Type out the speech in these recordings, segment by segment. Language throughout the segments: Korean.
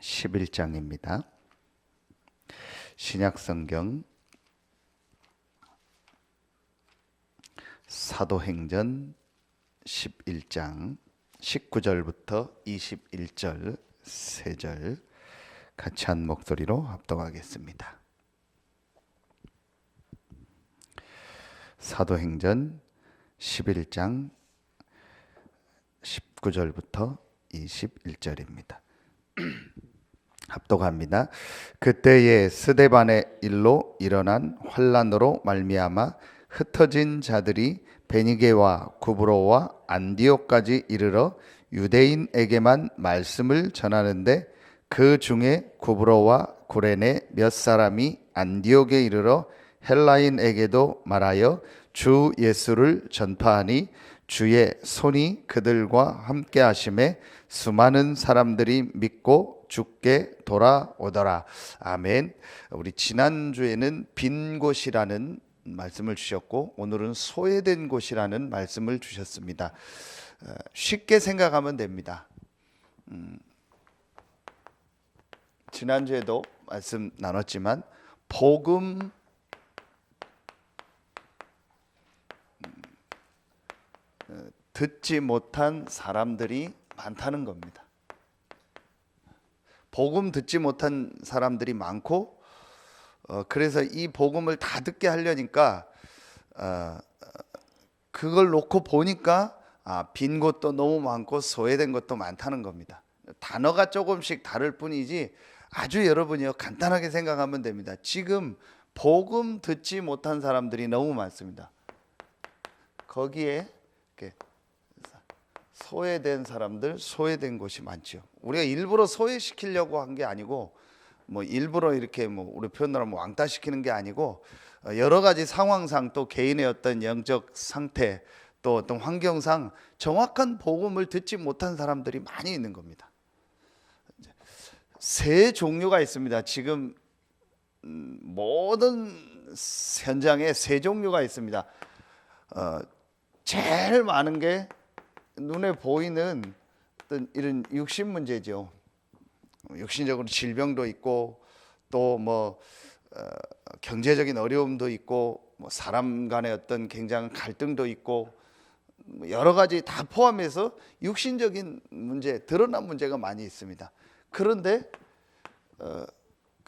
11장입니다. 신약성경 사도행전 11장 19절부터 21절 3절 같이 한 목소리로 합독하겠습니다. 사도행전 11장 19절부터 21절입니다. 합독합니다. 그때에 스데반의 일로 일어난 환난으로 말미암아 흩어진 자들이 베니게와 구브로와 안디옥까지 이르러 유대인에게만 말씀을 전하는데 그 중에 구브로와 구레네 몇 사람이 안디옥에 이르러 헬라인에게도 말하여 주 예수를 전파하니 주의 손이 그들과 함께 하심에 수많은 사람들이 믿고 주께 돌아오더라. 아멘. 우리 지난주에는 빈 곳이라는 말씀을 주셨고 오늘은 소외된 곳이라는 말씀을 주셨습니다. 쉽게 생각하면 됩니다. 지난주에도 말씀 나눴지만 복음 듣지 못한 사람들이 많다는 겁니다. 복음 듣지 못한 사람들이 많고 그래서 이 복음을 다 듣게 하려니까 그걸 놓고 보니까 빈 곳도 너무 많고 소외된 것도 많다는 겁니다. 단어가 조금씩 다를 뿐이지 아주 여러분이요 간단하게 생각하면 됩니다. 지금 복음 듣지 못한 사람들이 너무 많습니다. 거기에 이렇게 소외된 사람들, 소외된 곳이 많죠. 우리가 일부러 소외시키려고 한 게 아니고 일부러 이렇게 우리 표현으로 하면 왕따시키는 게 아니고 여러 가지 상황상 또 개인의 어떤 영적 상태 또 어떤 환경상 정확한 복음을 듣지 못한 사람들이 많이 있는 겁니다. 세 종류가 있습니다. 지금 모든 현장에 세 종류가 있습니다. 제일 많은 게 눈에 보이는 어떤 이런 육신 문제죠. 육신적으로 질병도 있고 또 경제적인 어려움도 있고 사람 간의 어떤 굉장한 갈등도 있고 여러 가지 다 포함해서 육신적인 문제, 드러난 문제가 많이 있습니다. 그런데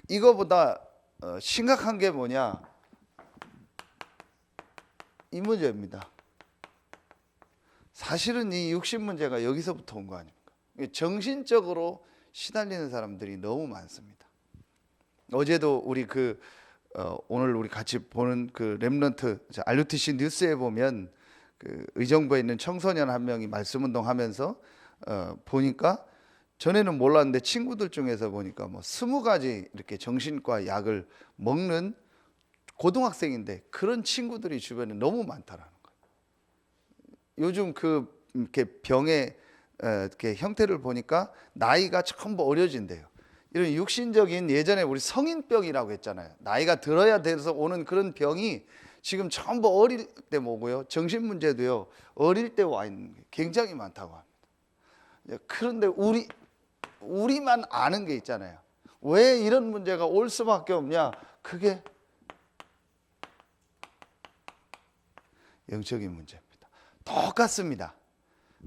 이거보다 심각한 게 뭐냐? 이 문제입니다. 사실은 이 육신 문제가 여기서부터 온 거 아닙니까? 정신적으로 시달리는 사람들이 너무 많습니다. 어제도 우리 오늘 우리 같이 보는 그 렘넌트 RUTC 뉴스에 보면 그 의정부에 있는 청소년 한 명이 말씀운동 하면서 보니까 전에는 몰랐는데 친구들 중에서 보니까 20가지 이렇게 정신과 약을 먹는 고등학생인데 그런 친구들이 주변에 너무 많다라는 거예요. 요즘 이렇게 병의 이렇게 형태를 보니까 나이가 전부 어려진대요. 이런 육신적인 예전에 우리 성인병이라고 했잖아요. 나이가 들어야 돼서 오는 그런 병이 지금 전부 어릴 때 뭐고요. 정신 문제도요. 어릴 때 와 있는 게 굉장히 많다고 합니다. 그런데 우리만 아는 게 있잖아요. 왜 이런 문제가 올 수밖에 없냐? 그게 영적인 문제입니다. 똑같습니다.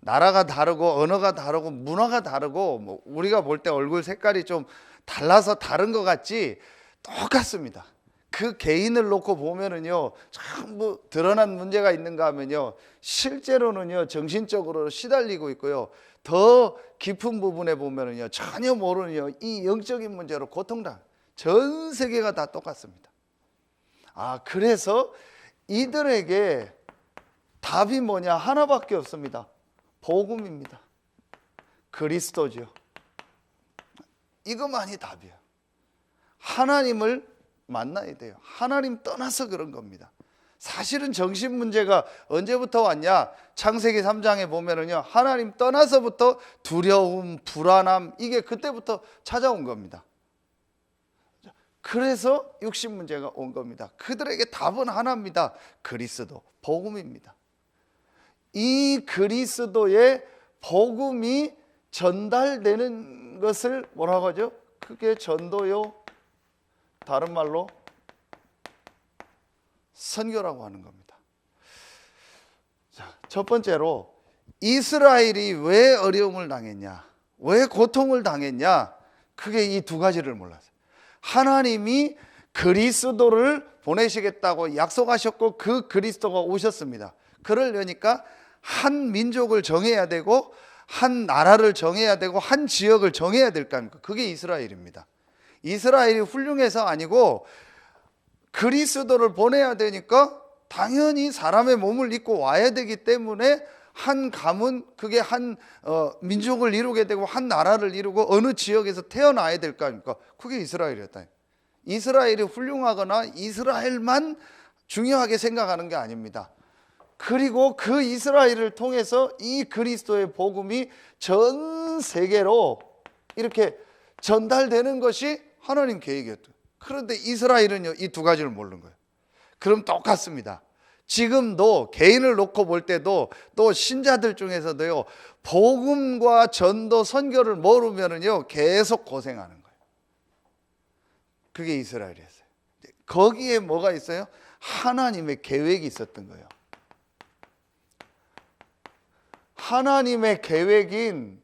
나라가 다르고 언어가 다르고 문화가 다르고 우리가 볼 때 얼굴 색깔이 좀 달라서 다른 것 같지 똑같습니다. 그 개인을 놓고 보면은요 전부 드러난 문제가 있는가 하면요 실제로는요 정신적으로 시달리고 있고요 더 깊은 부분에 보면은요 전혀 모르는요 이 영적인 문제로 고통당 전 세계가 다 똑같습니다. 그래서 이들에게 답이 뭐냐? 하나밖에 없습니다. 복음입니다. 그리스도죠. 이것만이 답이에요. 하나님을 만나야 돼요. 하나님 떠나서 그런 겁니다. 사실은 정신 문제가 언제부터 왔냐? 창세기 3장에 보면은요 하나님 떠나서부터 두려움, 불안함 이게 그때부터 찾아온 겁니다. 그래서 육신 문제가 온 겁니다. 그들에게 답은 하나입니다. 그리스도, 복음입니다. 이 그리스도의 복음이 전달되는 것을 뭐라고 하죠? 그게 전도요, 다른 말로 선교라고 하는 겁니다. 자, 첫 번째로 이스라엘이 왜 어려움을 당했냐, 왜 고통을 당했냐, 그게 이 두 가지를 몰랐어요. 하나님이 그리스도를 보내시겠다고 약속하셨고 그 그리스도가 오셨습니다. 그러려니까 한 민족을 정해야 되고 한 나라를 정해야 되고 한 지역을 정해야 될 거 아닙니까? 그게 이스라엘입니다. 이스라엘이 훌륭해서 아니고 그리스도를 보내야 되니까 당연히 사람의 몸을 입고 와야 되기 때문에 한 가문, 그게 한 민족을 이루게 되고 한 나라를 이루고 어느 지역에서 태어나야 될 거 아닙니까? 그게 이스라엘이었다. 이스라엘이 훌륭하거나 이스라엘만 중요하게 생각하는 게 아닙니다. 그리고 그 이스라엘을 통해서 이 그리스도의 복음이 전 세계로 이렇게 전달되는 것이 하나님 계획이었죠. 그런데 이스라엘은요, 이 두 가지를 모르는 거예요. 그럼 똑같습니다. 지금도 개인을 놓고 볼 때도 또 신자들 중에서도요, 복음과 전도 선교를 모르면은요 계속 고생하는 거예요. 그게 이스라엘이었어요. 거기에 뭐가 있어요? 하나님의 계획이 있었던 거예요. 하나님의 계획인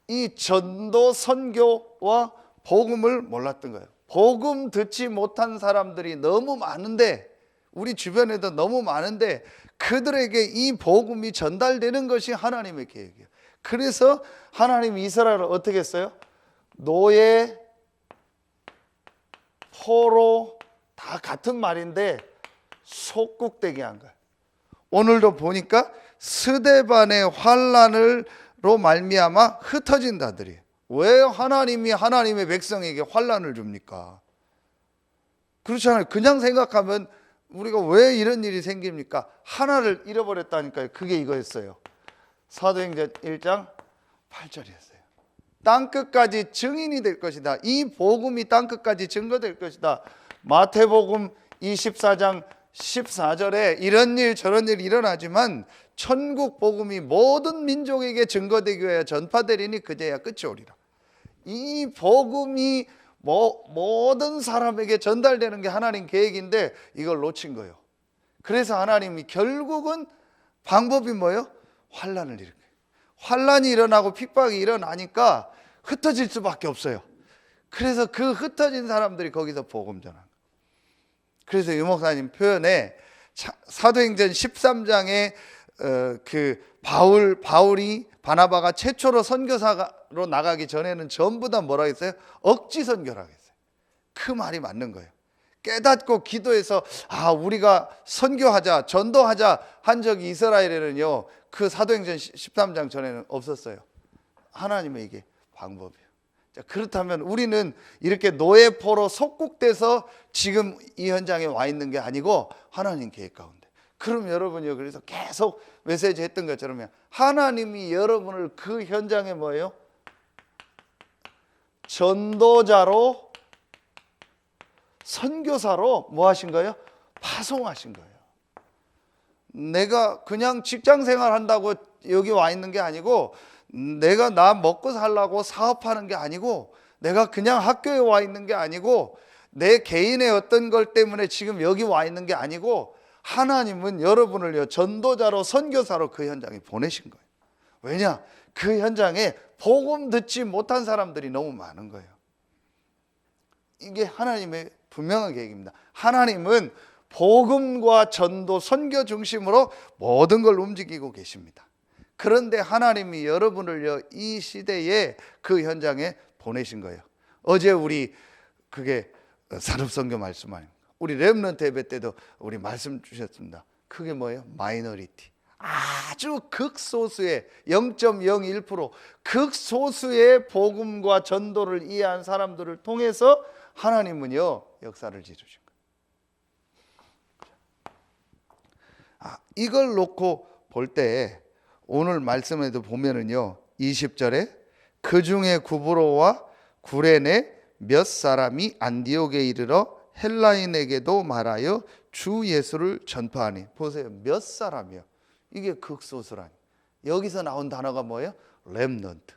이 전도 선교와 복음을 몰랐던 거예요. 복음 듣지 못한 사람들이 너무 많은데, 우리 주변에도 너무 많은데 그들에게 이 복음이 전달되는 것이 하나님의 계획이에요. 그래서 하나님이 이스라엘을 어떻게 했어요? 노예, 포로 다 같은 말인데 속국되게 한 거예요. 오늘도 보니까 스데반의 환난으로 말미암아 흩어진 자들이에요. 왜 하나님이 하나님의 백성에게 환난을 줍니까? 그렇잖아요. 그냥 생각하면 우리가 왜 이런 일이 생깁니까? 하나를 잃어버렸다니까요. 그게 이거였어요. 사도행전 1장 8절이었어요. 땅끝까지 증인이 될 것이다. 이 복음이 땅끝까지 증거될 것이다. 마태복음 24장 14절에 이런 일 저런 일 일어나지만 천국 복음이 모든 민족에게 증거되기 위하여 전파되리니 그제야 끝이 오리라. 이 복음이 모든 사람에게 전달되는 게 하나님 계획인데 이걸 놓친 거예요. 그래서 하나님이 결국은 방법이 뭐예요? 환난을 일으켜요. 환난이 일어나고 핍박이 일어나니까 흩어질 수밖에 없어요. 그래서 그 흩어진 사람들이 거기서 복음 전하는 거예요. 그래서 유 목사님 표현에 사도행전 13장에 그 바울이 바나바가 최초로 선교사로 나가기 전에는 전부 다 뭐라 했어요? 억지 선교라고 했어요. 그 말이 맞는 거예요. 깨닫고 기도해서 우리가 선교하자, 전도하자 한 적이 이스라엘에는요, 그 사도행전 13장 전에는 없었어요. 하나님의 이게 방법이에요. 자, 그렇다면 우리는 이렇게 노예포로 속국돼서 지금 이 현장에 와 있는 게 아니고 하나님 계획 가운데. 그럼 여러분이요, 그래서 계속 메시지 했던 것처럼 하나님이 여러분을 그 현장에 뭐예요? 전도자로, 선교사로 뭐 하신 거예요? 파송하신 거예요. 내가 그냥 직장 생활 한다고 여기 와 있는 게 아니고, 내가 나 먹고 살라고 사업하는 게 아니고, 내가 그냥 학교에 와 있는 게 아니고, 내 개인의 어떤 걸 때문에 지금 여기 와 있는 게 아니고, 하나님은 여러분을요, 전도자로, 선교사로 그 현장에 보내신 거예요. 왜냐? 그 현장에 복음 듣지 못한 사람들이 너무 많은 거예요. 이게 하나님의 분명한 계획입니다. 하나님은 복음과 전도, 선교 중심으로 모든 걸 움직이고 계십니다. 그런데 하나님이 여러분을요, 이 시대에 그 현장에 보내신 거예요. 어제 우리 그게 산업선교 말씀 아닙니까? 우리 렘넌트 예배 때도 우리 말씀 주셨습니다. 그게 뭐예요? 마이너리티. 아주 극소수의 0.01% 극소수의 복음과 전도를 이해한 사람들을 통해서 하나님은요, 역사를 지으신 거예요. 이걸 놓고 볼 때 오늘 말씀에도 보면은요, 20절에 그 중에 구브로와 구레네 몇 사람이 안디옥에 이르러 헬라인에게도 말하여 주 예수를 전파하니. 보세요, 몇 사람이요. 이게 극소수라니. 여기서 나온 단어가 뭐예요? 렘넌트.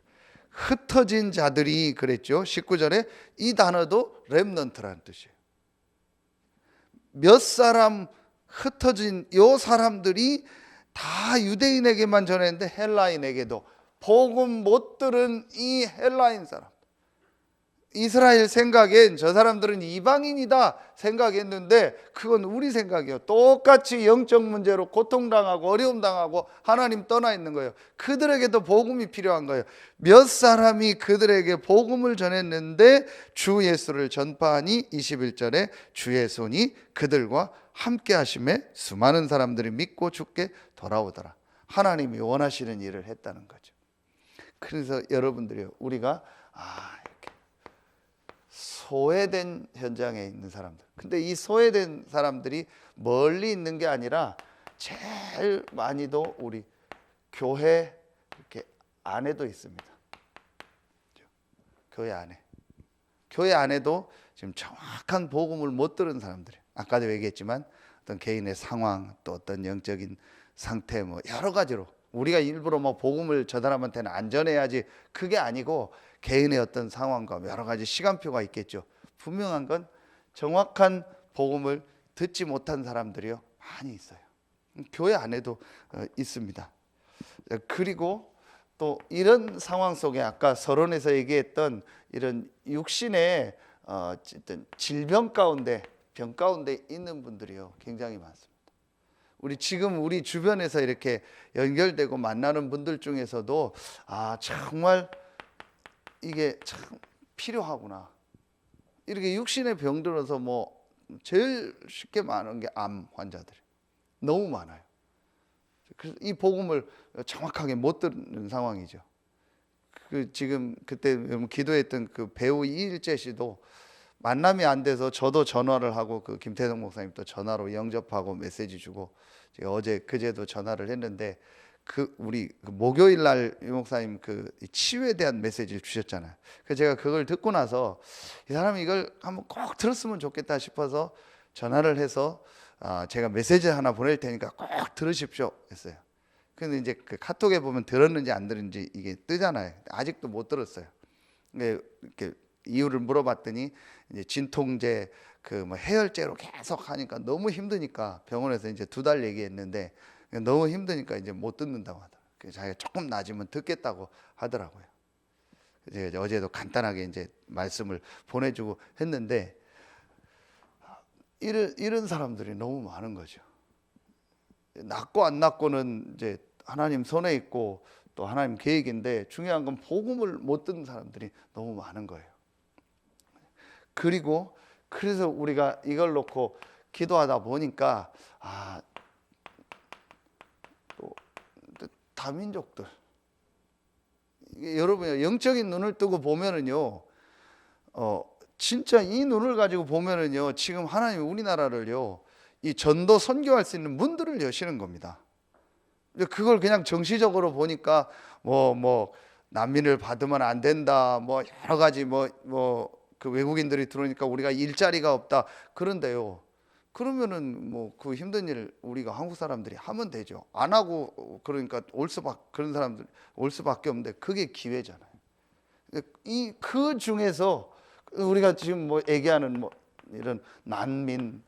흩어진 자들이 그랬죠. 19절에 이 단어도 렘넌트라는 뜻이에요. 몇 사람 흩어진 요 사람들이 다 유대인에게만 전했는데 헬라인에게도 복음 못 들은 이 헬라인 사람, 이스라엘 생각엔 저 사람들은 이방인이다 생각했는데 그건 우리 생각이에요. 똑같이 영적 문제로 고통당하고 어려움 당하고 하나님 떠나 있는 거예요. 그들에게도 복음이 필요한 거예요. 몇 사람이 그들에게 복음을 전했는데 주 예수를 전파하니 21절에 주의 손이 그들과 함께 하심에 수많은 사람들이 믿고 주께 돌아오더라. 하나님이 원하시는 일을 했다는 거죠. 그래서 여러분들이요, 우리가 이렇게 소외된 현장에 있는 사람들, 근데 이 소외된 사람들이 멀리 있는 게 아니라 제일 많이도 우리 교회 이렇게 안에도 있습니다. 교회 안에도 지금 정확한 복음을 못 들은 사람들이, 아까도 얘기했지만 어떤 개인의 상황, 또 어떤 영적인 상태, 뭐 여러 가지로 우리가 일부러 뭐 복음을 저 사람한테는 안 전해야지, 그게 아니고 개인의 어떤 상황과 여러 가지 시간표가 있겠죠. 분명한 건 정확한 복음을 듣지 못한 사람들이요, 많이 있어요. 교회 안에도 있습니다. 그리고 또 이런 상황 속에 아까 서론에서 얘기했던 이런 육신의 어쨌든 질병 가운데, 병 가운데 있는 분들이요, 굉장히 많습니다. 우리 주변에서 이렇게 연결되고 만나는 분들 중에서도 정말 이게 참 필요하구나. 이렇게 육신의 병들어서 뭐 제일 쉽게 많은 게 암 환자들이 너무 많아요. 그래서 이 복음을 정확하게 못 듣는 상황이죠. 지금 그때 기도했던 그 배우 이일재 씨도 만남이 안 돼서 저도 전화를 하고 그 김태성 목사님도 전화로 영접하고 메시지 주고, 제가 어제 그제도 전화를 했는데 우리 목요일 날 유 목사님 그 치유에 대한 메시지를 주셨잖아요. 그래서 제가 그걸 듣고 나서 이 사람이 이걸 한번 꼭 들었으면 좋겠다 싶어서 전화를 해서 제가 메시지 하나 보낼 테니까 꼭 들으십시오 했어요. 근데 이제 그 카톡에 보면 들었는지 안 들었는지 이게 뜨잖아요. 아직도 못 들었어요. 이렇게 이유를 물어봤더니 이제 진통제 그 뭐 해열제로 계속 하니까 너무 힘드니까 병원에서 이제 2달 얘기했는데 너무 힘드니까 이제 못 듣는다고 하더라고요. 자기가 조금 나아지면 듣겠다고 하더라고요. 제가 어제도 간단하게 이제 말씀을 보내주고 했는데 이런 사람들이 너무 많은 거죠. 낫고 안 낫고는 이제 하나님 손에 있고 또 하나님 계획인데, 중요한 건 복음을 못 듣는 사람들이 너무 많은 거예요. 그래서 우리가 이걸 놓고 기도하다 보니까 또 다민족들, 여러분 영적인 눈을 뜨고 보면은요, 진짜 이 눈을 가지고 보면은요, 지금 하나님이 우리나라를요, 이 전도 선교할 수 있는 문들을 여시는 겁니다. 그걸 그냥 정시적으로 보니까 뭐 난민을 받으면 안 된다, 뭐 여러 가지 그 외국인들이 들어오니까 우리가 일자리가 없다. 그런데요, 그러면은 뭐 그 힘든 일 우리가 한국 사람들이 하면 되죠. 안 하고 그러니까 그런 사람들 올 수밖에 없는데 그게 기회잖아요. 그 중에서 우리가 지금 뭐 얘기하는 뭐 이런 난민,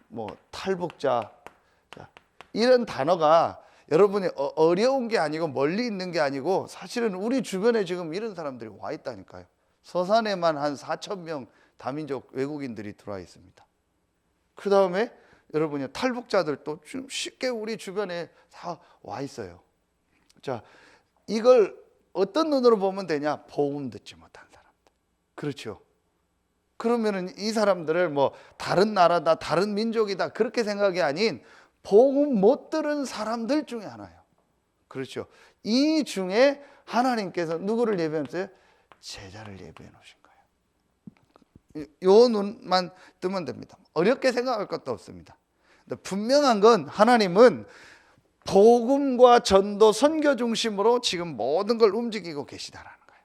뭐 탈북자, 이런 단어가 여러분이 어려운 게 아니고 멀리 있는 게 아니고 사실은 우리 주변에 지금 이런 사람들이 와 있다니까요. 서산에만 한 4,000명 다민족 외국인들이 들어와 있습니다. 그 다음에 여러분이 탈북자들도 좀 쉽게 우리 주변에 다 와 있어요. 자, 이걸 어떤 눈으로 보면 되냐? 복음 듣지 못한 사람들. 그렇죠. 그러면은 이 사람들을 뭐 다른 나라다, 다른 민족이다 그렇게 생각이 아닌 복음 못 들은 사람들 중에 하나예요. 그렇죠. 이 중에 하나님께서 누구를 예비했어요? 제자를 예비해 놓으신 거예요. 요 눈만 뜨면 됩니다. 어렵게 생각할 것도 없습니다. 근데 분명한 건 하나님은 복음과 전도 선교 중심으로 지금 모든 걸 움직이고 계시다라는 거예요.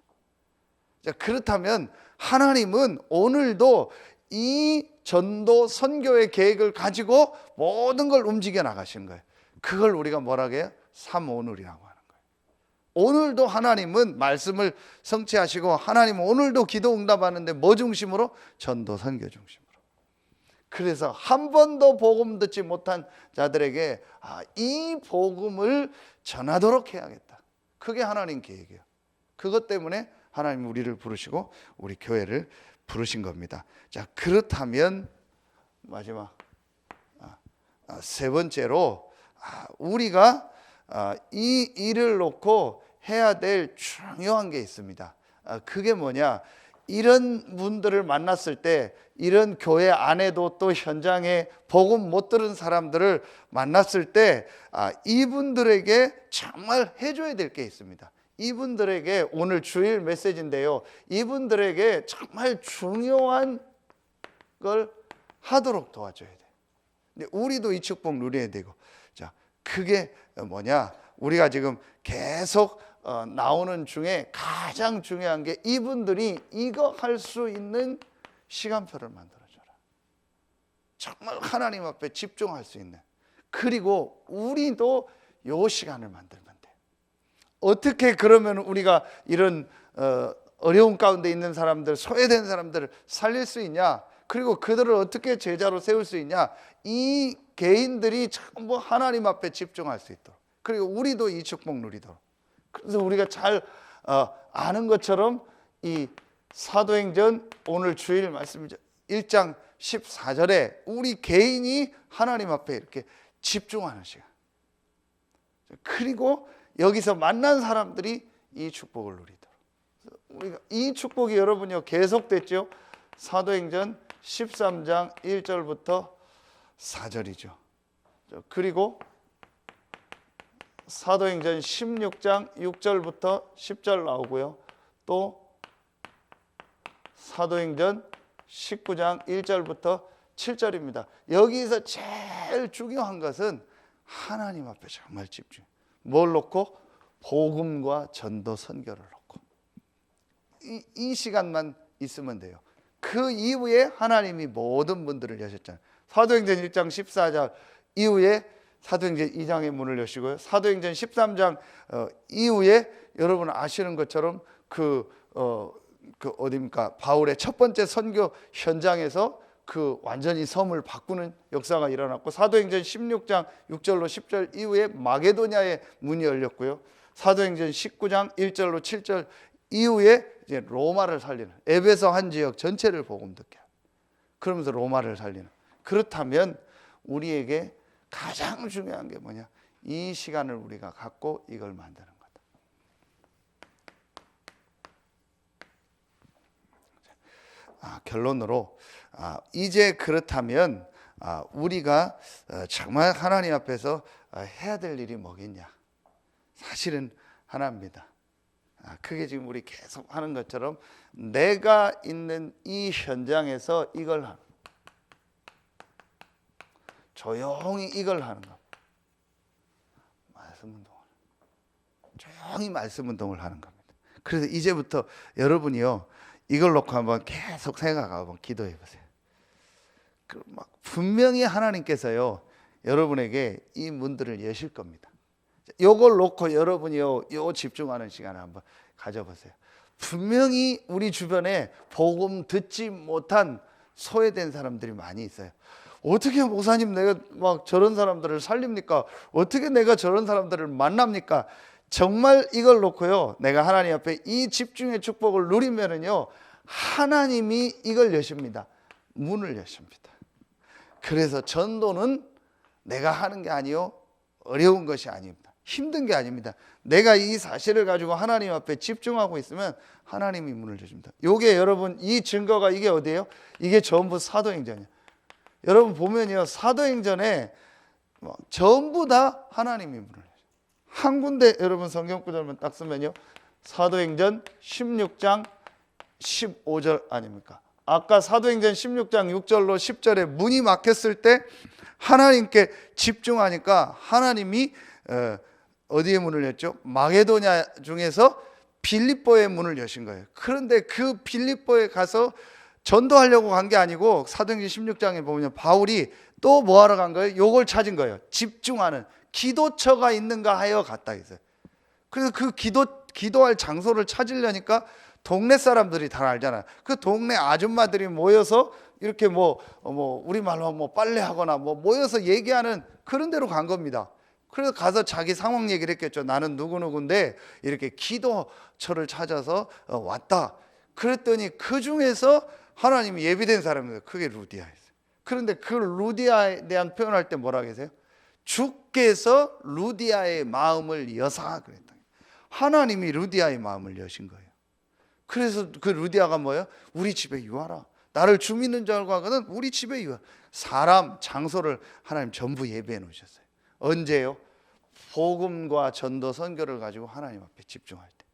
자, 그렇다면 하나님은 오늘도 이 전도 선교의 계획을 가지고 모든 걸 움직여 나가시는 거예요. 그걸 우리가 뭐라고 해요? 삼오늘이라고 하는 거예요. 오늘도 하나님은 말씀을 성취하시고 하나님은 오늘도 기도 응답하는데 뭐 중심으로? 전도 선교 중심으로. 그래서 한 번도 복음 듣지 못한 자들에게 이 복음을 전하도록 해야겠다. 그게 하나님 계획이에요. 그것 때문에 하나님 우리를 부르시고 우리 교회를 부르신 겁니다. 자, 그렇다면 마지막 세 번째로 우리가 이 일을 놓고 해야 될 중요한 게 있습니다. 그게 뭐냐? 이런 분들을 만났을 때, 이런 교회 안에도 또 현장에 복음 못 들은 사람들을 만났을 때 이분들에게 정말 해줘야 될 게 있습니다. 이분들에게 오늘 주일 메시지인데요, 이분들에게 정말 중요한 걸 하도록 도와줘야 돼요. 근데 우리도 이 축복 누려야 되고, 자, 그게 뭐냐? 우리가 지금 계속 나오는 중에 가장 중요한 게 이분들이 이거 할 수 있는 시간표를 만들어줘라. 정말 하나님 앞에 집중할 수 있는. 그리고 우리도 요 시간을 만들면 돼. 어떻게 그러면 우리가 이런 어려운 가운데 있는 사람들, 소외된 사람들을 살릴 수 있냐? 그리고 그들을 어떻게 제자로 세울 수 있냐? 이 개인들이 전부 하나님 앞에 집중할 수 있도록, 그리고 우리도 이 축복 누리도록. 그래서 우리가 잘 아는 것처럼 이 사도행전 오늘 주일 말씀이죠, 1장 14절에 우리 개인이 하나님 앞에 이렇게 집중하는 시간, 그리고 여기서 만난 사람들이 이 축복을 누리도록. 우리가 이 축복이 여러분요 계속됐죠. 사도행전 13장 1절부터 4절이죠. 그리고 사도행전 16장 6절부터 10절 나오고요. 또 사도행전 19장 1절부터 7절입니다. 여기서 제일 중요한 것은 하나님 앞에 정말 집중. 뭘 놓고? 복음과 전도 선교를 놓고. 이 시간만 있으면 돼요. 그 이후에 하나님이 모든 문들을 여셨잖아요. 사도행전 1장 14절 이후에 사도행전 2장의 문을 여시고요. 사도행전 13장 이후에 여러분 아시는 것처럼 어디입니까? 바울의 첫 번째 선교 현장에서 완전히 섬을 바꾸는 역사가 일어났고, 사도행전 16장 6절로 10절 이후에 마게도냐의 문이 열렸고요. 사도행전 19장 1절로 7절 이후에 이제 로마를 살리는, 에베소 한 지역 전체를 복음 듣게 하고, 그러면서 로마를 살리는. 그렇다면 우리에게 가장 중요한 게 뭐냐? 이 시간을 우리가 갖고 이걸 만드는 거다. 결론으로 이제 그렇다면 우리가 정말 하나님 앞에서 해야 될 일이 뭐겠냐? 사실은 하나입니다. 그게 지금 우리 계속 하는 것처럼 내가 있는 이 현장에서 이걸 하는, 조용히 이걸 하는 것. 말씀 운동을, 조용히 말씀 운동을 하는 겁니다. 그래서 이제부터 여러분이요, 이걸 놓고 한번 계속 생각하고 기도해 보세요. 분명히 하나님께서요 여러분에게 이 문들을 여실 겁니다. 이걸 놓고 여러분이요 집중하는 시간을 한번 가져보세요. 분명히 우리 주변에 복음 듣지 못한 소외된 사람들이 많이 있어요. 어떻게 목사님 내가 막 저런 사람들을 살립니까? 어떻게 내가 저런 사람들을 만납니까? 정말 이걸 놓고요, 내가 하나님 앞에 이 집중의 축복을 누리면은요, 하나님이 이걸 여십니다. 문을 여십니다. 그래서 전도는 내가 하는 게 아니요, 어려운 것이 아닙니다. 힘든 게 아닙니다. 내가 이 사실을 가지고 하나님 앞에 집중하고 있으면 하나님이 문을 여십니다. 요게 여러분, 이 증거가 이게 어디예요? 이게 전부 사도행전이에요. 여러분 보면요, 사도행전에 전부 다 하나님이 문을 여십니다. 한 군데 여러분 성경 구절만 딱 쓰면요, 사도행전 16장 15절 아닙니까? 아까 사도행전 16장 6절로 10절에 문이 막혔을 때 하나님께 집중하니까 하나님이 어디에 문을 였죠? 마게도냐 중에서 빌립보의 문을 여신 거예요. 그런데 그 빌립보에 가서 전도하려고 간 게 아니고 사도행전 16장에 보면 바울이 또 뭐하러 간 거예요? 요걸 찾은 거예요. 집중하는, 기도처가 있는가 하여 갔다 했어요. 그래서 그 기도할 장소를 찾으려니까 동네 사람들이 다 알잖아요. 그 동네 아줌마들이 모여서 이렇게 우리말로 빨래하거나 모여서 얘기하는 그런 데로 간 겁니다. 그래서 가서 자기 상황 얘기를 했겠죠. 나는 누구누구인데 이렇게 기도처를 찾아서 왔다. 그랬더니 그 중에서 하나님이 예비된 사람이 그게 루디아였어요. 그런데 그 루디아에 대한 표현할 때 뭐라 계세요? 주께서 루디아의 마음을 여사 그랬다. 하나님이 루디아의 마음을 여신 거예요. 그래서 그 루디아가 뭐예요? 우리 집에 유하라. 나를 주 믿는 줄 알고 하거든 우리 집에 유하라. 사람, 장소를 하나님 전부 예비해 놓으셨어요. 언제요? 복음과 전도 선교를 가지고 하나님 앞에 집중할 때.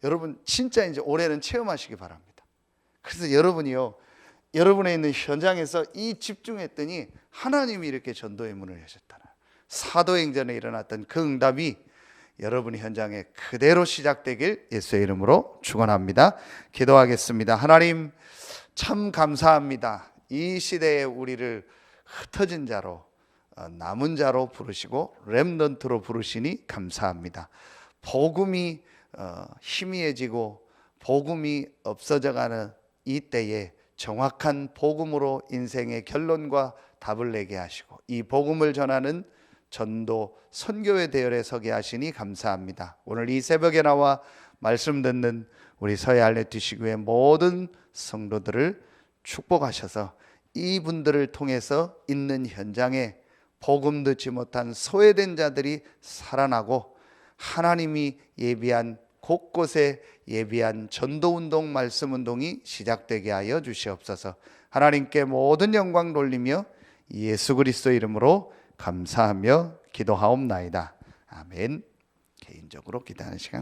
여러분 진짜 이제 올해는 체험하시기 바랍니다. 그래서 여러분이요, 여러분에 있는 현장에서 이 집중했더니 하나님이 이렇게 전도의 문을 여셨다는 사도행전에 일어났던 그 응답이 여러분의 현장에 그대로 시작되길 예수의 이름으로 축원합니다. 기도하겠습니다. 하나님 참 감사합니다. 이 시대에 우리를 흩어진 자로 남은 자로 부르시고 렘넌트로 부르시니 감사합니다. 복음이 희미해지고 복음이 없어져가는 이 때에 정확한 복음으로 인생의 결론과 답을 내게 하시고 이 복음을 전하는 전도 선교의 대열에 서게 하시니 감사합니다. 오늘 이 새벽에 나와 말씀 듣는 우리 서해 알레티시교의 모든 성도들을 축복하셔서 이분들을 통해서 있는 현장에 복음 듣지 못한 소외된 자들이 살아나고 하나님이 예비한 곳곳에 예비한 전도운동 말씀운동이 시작되게 하여 주시옵소서. 하나님께 모든 영광 돌리며 예수 그리스도 이름으로 감사하며 기도하옵나이다. 아멘. 개인적으로 기도하는 시간